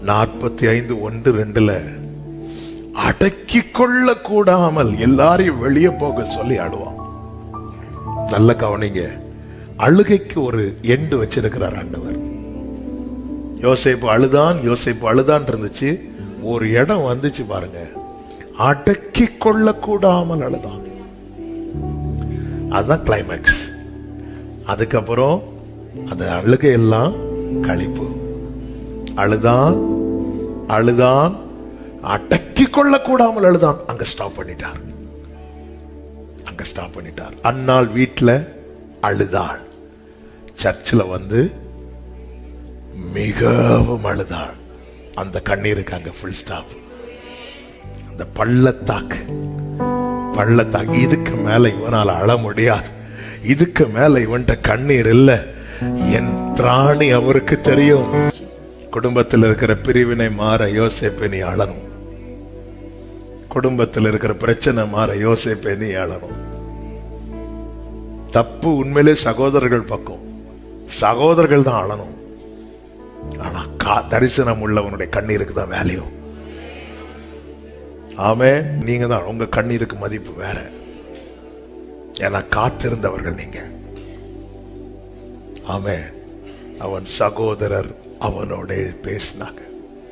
45:1-2 அடக்கி கொள்ள கூடாமல் எல்லாரையும் வெளியே போக சொல்லி அழுவான். நல்ல கவனிங்க, அழுகைக்கு ஒரு எண்டு வச்சிருக்கிறார் ஆண்டவர். யோசேப்பு அழுதான் இருந்துச்சு. ஒரு இடம் வந்துச்சு பாருங்க, அடக்கி கொள்ள கூடாமல் அழுதான். அதுதான் கிளைமேக்ஸ். அதுக்கப்புறம் அந்த அழுகையெல்லாம் களிப்பு. அழுதான் அடக்கி கொள்ள கூடாமல் அழுதான். அங்க ஸ்டாப் பண்ணிட்டார். அன்னாள் வீட்டில் அழுதாள், சர்ச்சில் வந்து மிகவும் அழுதாள். அந்த கண்ணீருக்கு அங்க ஃபுல் ஸ்டாப். அந்த பள்ளத்தாக்கு, இதுக்கு மேல இவனால அழ முடியாது. இதுக்கு மேல இவன்ட்ட கண்ணீர் இல்லை. என் திராணி அவருக்கு தெரியும். குடும்பத்தில் இருக்கிற பிரிவினை மாற யோசேப்பே நீ அழணும். குடும்பத்தில் இருக்கிற பிரச்சனை மாற யோசேப்பே நீ அழணும். தப்பு உண்மையிலே சகோதரர்கள் பக்கம், சகோதரர்கள் தான் அழணும். ஆனா தரிசனம் உள்ளவனுடைய கண்ணீருக்கு தான் வேல்யூ. ஆமே, நீங்க தான், உங்க கண்ணீருக்கு மதிப்பு வேற. ஏன்னா காத்திருந்தவர்கள் நீங்க. ஆமே, அவன் சகோதரர் அவனோட பேசினாங்க.